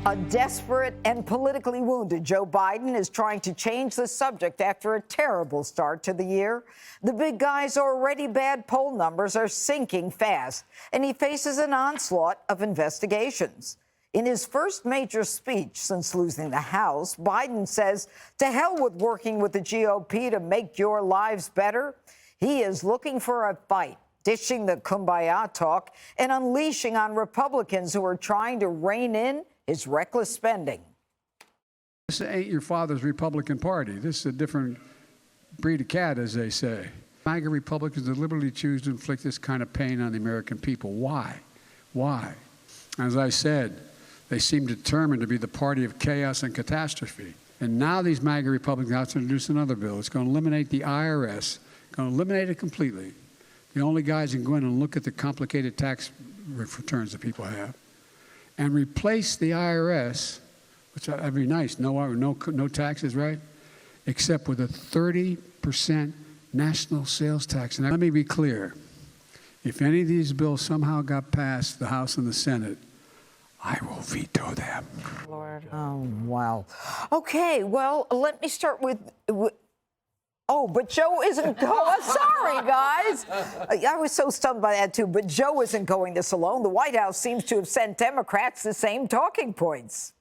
A desperate and politically wounded Joe Biden is trying to change the subject after a terrible start to the year. The big guy's already bad poll numbers are sinking fast, and he faces an onslaught of investigations. In his first major speech since losing the House, Biden says, to hell with working with the GOP to make your lives better. He is looking for a fight, dishing the kumbaya talk and unleashing on Republicans who are trying to rein in his reckless spending. This ain't your father's Republican Party. This is a different breed of cat, as they say. MAGA Republicans deliberately choose to inflict this kind of pain on the American people. Why? Why? As I said, they seem determined to be the party of chaos and catastrophe. And now these MAGA Republicans have to introduce another bill. It's going to eliminate the IRS, going to eliminate it completely. The only guys who can go in and look at the complicated tax returns that people have, and replace the IRS, which would be nice, no taxes, right? Except with a 30% national sales tax. And let me be clear, if any of these bills somehow got past the House and the Senate, I will veto them. Lord. Oh, wow. Okay, well, let me start with oh, but Joe isn't going. Sorry, guys. I was so stunned by that, too. But Joe isn't going this alone. The White House seems to have sent Democrats the same talking points.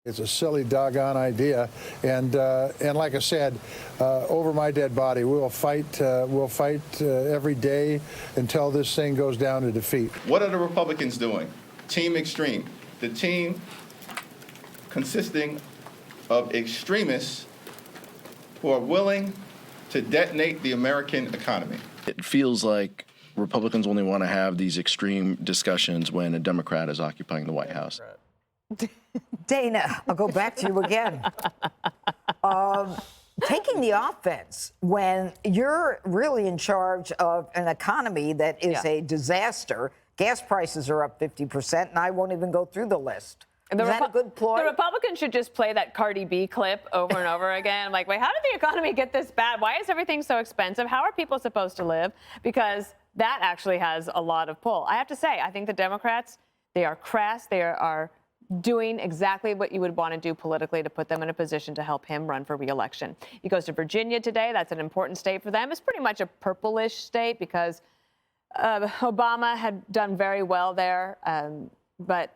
It's a silly, doggone idea. And like I said, over my dead body, we'll fight every day until this thing goes down to defeat. What are the Republicans doing? Team Extreme. The team consisting of extremists who are willing to detonate the American economy. It feels like Republicans only want to have these extreme discussions when a Democrat is occupying the White House. Dana, I'll go back to you again. Taking the offense when you're really in charge of an economy that is a disaster. Gas prices are up 50%, and I won't even go through the list. Is that a good ploy? The Republicans should just play that Cardi B clip over and over again. I'm like, wait, how did the economy get this bad? Why is everything so expensive? How are people supposed to live? Because that actually has a lot of pull. I have to say, I think the Democrats, they are crass. They are doing exactly what you would want to do politically to put them in a position to help him run for re-election. He goes to Virginia today. That's an important state for them. It's pretty much a purplish state because Obama had done very well there, but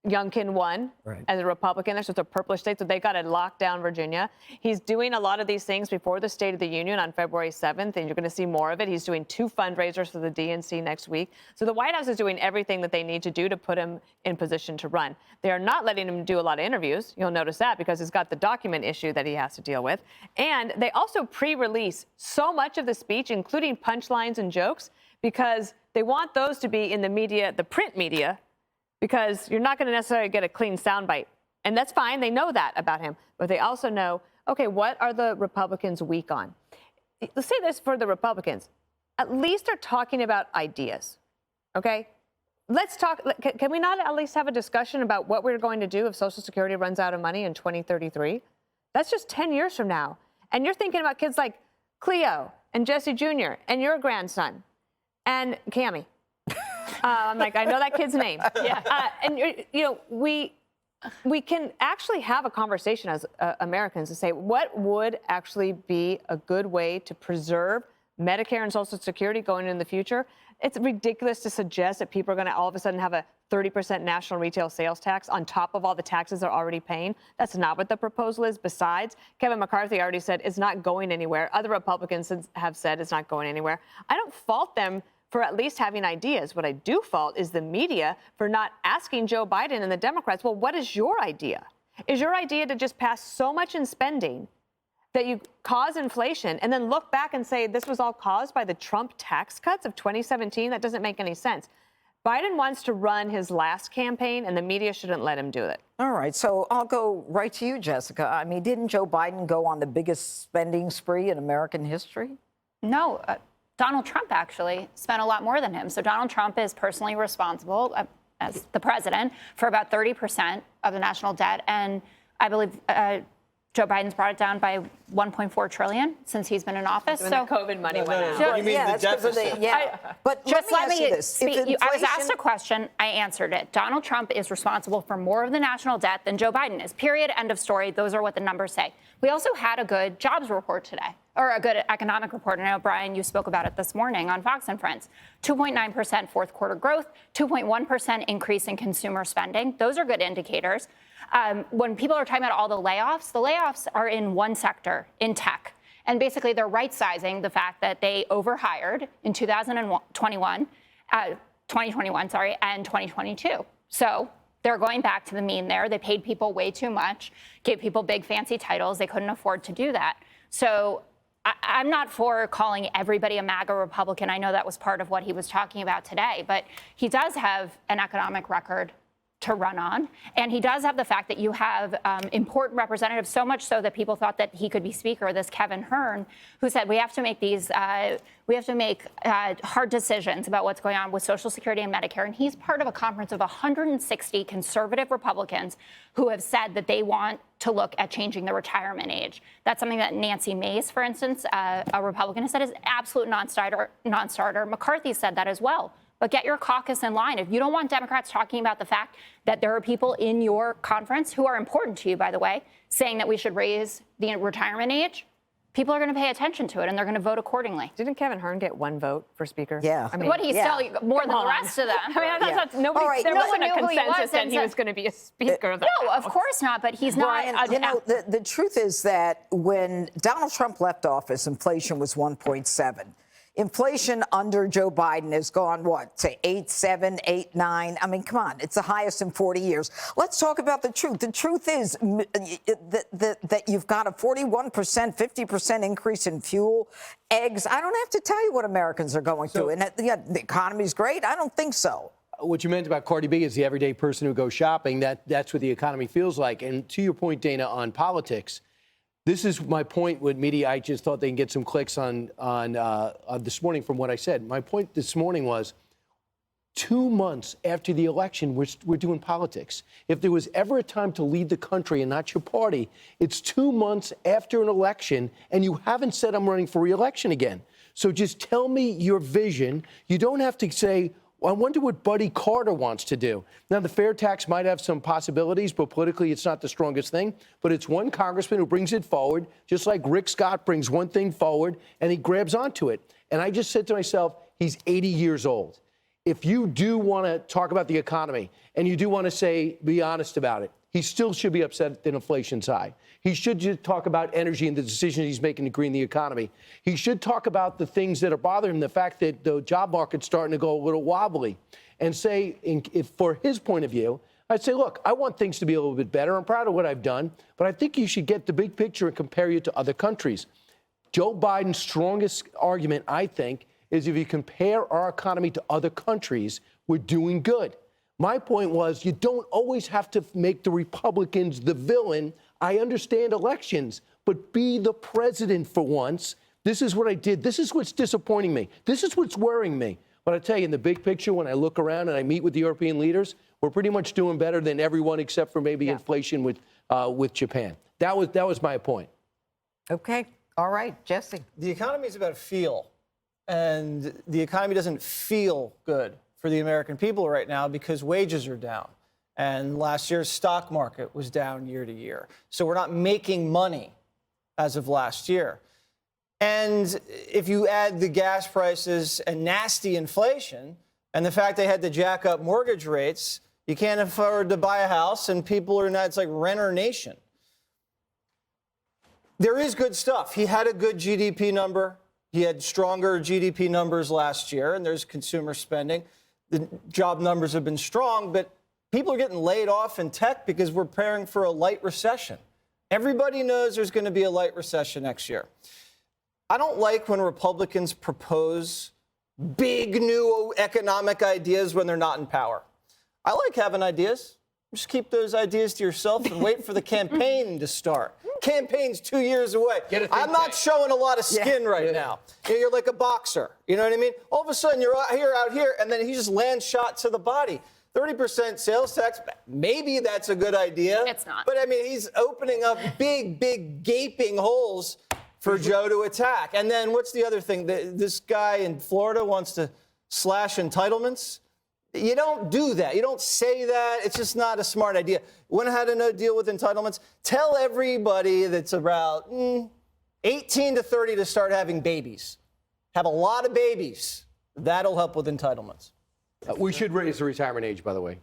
Youngkin won as a Republican. There's just a purplish state, so they got to lock down Virginia. He's doing a lot of these things before the State of the Union on February 7th, and you're going to see more of it. He's doing 2 fundraisers for the DNC next week. So the White House is doing everything that they need to do to put him in position to run. They are not letting him do a lot of interviews. You'll notice that because he's got the document issue that he has to deal with. And they also pre-release so much of the speech, including punchlines and jokes, because they want those to be in the media, the print media, because you're not going to necessarily get a clean soundbite. And that's fine. They know that about him. But they also know, okay, what are the Republicans weak on? Let's say this for the Republicans. At least they're talking about ideas, okay? Let's talk. Can we not at least have a discussion about what we're going to do if Social Security runs out of money in 2033? That's just 10 years from now. And you're thinking about kids like Cleo and Jesse Jr. and your grandson and Cammie. I'm like, I know that kid's name. Yeah. And, you know, we can actually have a conversation as Americans to say, what would actually be a good way to preserve Medicare and Social Security going in the future? It's ridiculous to suggest that people are going to all of a sudden have a 30% national retail sales tax on top of all the taxes they're already paying. That's not what the proposal is. Besides, Kevin McCarthy already said it's not going anywhere. Other Republicans have said it's not going anywhere. I don't fault them for at least having ideas. What I do fault is the media for not asking Joe Biden and the Democrats, well, what is your idea? Is your idea to just pass so much in spending that you cause inflation and then look back and say this was all caused by the Trump tax cuts of 2017? That doesn't make any sense. Biden wants to run his last campaign, and the media shouldn't let him do it. All right, so I'll go right to you, Jessica. I mean, didn't Joe Biden go on the biggest spending spree in American history? No. Donald Trump actually spent a lot more than him. So Donald Trump is personally responsible as the president for about 30% of the national debt. And I believe Joe Biden's brought it down by $1.4 trillion since he's been in office. When the COVID money went out. You mean the deficit? But Just let me ask you this. speak. I was asked a question. I answered it. Donald Trump is responsible for more of the national debt than Joe Biden is. Period. End of story. Those are what the numbers say. We also had a good jobs report today, or a good economic report. I know, Brian, you spoke about it this morning on Fox and Friends. 2.9% fourth quarter growth, 2.1% increase in consumer spending. Those are good indicators. When people are talking about all the layoffs are in one sector, in tech. And basically, they're right-sizing the fact that they overhired in 2021, and 2022. So they're going back to the mean there. They paid people way too much, gave people big fancy titles. They couldn't afford to do that. So I'm not for calling everybody a MAGA Republican. I know that was part of what he was talking about today. But he does have an economic record to run on. And he does have the fact that you have important representatives, so much so that people thought that he could be speaker, this Kevin Hern, who said we have to make hard decisions about what's going on with Social Security and Medicare. And he's part of a conference of 160 conservative Republicans who have said that they want to look at changing the retirement age. That's something that Nancy Mace, for instance, a Republican, has said is absolute non-starter. McCarthy said that as well. But get your caucus in line. If you don't want Democrats talking about the fact that there are people in your conference who are important to you, by the way, saying that we should raise the retirement age, people are going to pay attention to it and they're going to vote accordingly. Didn't Kevin Hern get one vote for speaker? Yeah. I mean, but he's still more than the rest of them. I mean, that's nobody. All right, there no wasn't one a knew who he was consensus that he was going to be a speaker. Of the No, of House. course not. But he's Brian, not. the truth is that when Donald Trump left office, inflation was 1.7. Inflation under Joe Biden has gone, what, to 8.7, 8.9? I mean, come on, it's the highest in 40 years. Let's talk about the truth. The truth is that you've got a 41%, 50% increase in fuel, eggs. I don't have to tell you what Americans are going through. And the economy's great? I don't think so. What you meant about Cardi B is the everyday person who goes shopping. That's what the economy feels like. And to your point, Dana, on politics, this is my point with media. I just thought they can get some clicks on this morning from what I said. My point this morning was 2 months after the election, we're doing politics. If there was ever a time to lead the country and not your party, it's 2 months after an election, and you haven't said I'm running for re-election again. So just tell me your vision. You don't have to say, well, I wonder what Buddy Carter wants to do. Now, the fair tax might have some possibilities, but politically it's not the strongest thing. But it's one congressman who brings it forward, just like Rick Scott brings one thing forward, and he grabs onto it. And I just said to myself, he's 80 years old. If you do want to talk about the economy and you do want to say, be honest about it, he still should be upset that inflation's high. He should just talk about energy and the decisions he's making to green the economy. He should talk about the things that are bothering him, the fact that the job market's starting to go a little wobbly, and say, if for his point of view, I'd say, look, I want things to be a little bit better. I'm proud of what I've done, but I think you should get the big picture and compare you to other countries. Joe Biden's strongest argument, I think, is if you compare our economy to other countries, we're doing good. My point was, you don't always have to make the Republicans the villain. I understand elections, but be the president for once. This is what I did. This is what's disappointing me. This is what's worrying me. But I tell you, in the big picture, when I look around and I meet with the European leaders, we're pretty much doing better than everyone except for maybe inflation with Japan. That was my point. Okay. All right, Jesse. The economy is about feel, and the economy doesn't feel good for the American people right now because wages are down. And last year's stock market was down year to year. So we're not making money as of last year. And if you add the gas prices and nasty inflation and the fact they had to jack up mortgage rates, you can't afford to buy a house and people are not, it's like renter nation. There is good stuff. He had a good GDP number. He had stronger GDP numbers last year, and there's consumer spending. The job numbers have been strong, but people are getting laid off in tech because we're preparing for a light recession. Everybody knows there's going to be a light recession next year. I don't like when Republicans propose big new economic ideas when they're not in power. I like having ideas. Just keep those ideas to yourself and wait for the campaign to start. Campaign's 2 years away. I'm not showing a lot of skin right now. You're like a boxer. You know what I mean? All of a sudden, you're out here, and then he just lands shot to the body. 30% sales tax, maybe that's a good idea. It's not. But I mean, he's opening up big gaping holes for Joe to attack. And then what's the other thing? This guy in Florida wants to slash entitlements. You don't do that. You don't say that. It's just not a smart idea. Want to have to deal with entitlements? Tell everybody that's about 18 to 30 to start having babies. Have a lot of babies. That'll help with entitlements. We should raise the retirement age, by the way.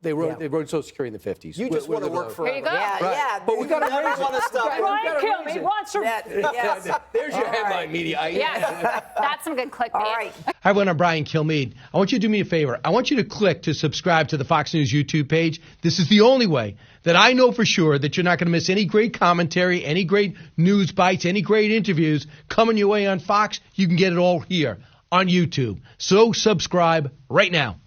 They wrote Social Security in the 50s. You just want to work forever. There you go. Yeah. But we got to Never raise want to it. stop. Brian Kilmeade wants to. Yes. There's your headline, media. Yeah, that's some good clickbait. All right. Hi, everyone. I'm Brian Kilmeade. I want you to do me a favor. I want you to click to subscribe to the Fox News YouTube page. This is the only way that I know for sure that you're not going to miss any great commentary, any great news bites, any great interviews coming your way on Fox. You can get it all here on YouTube. So subscribe right now.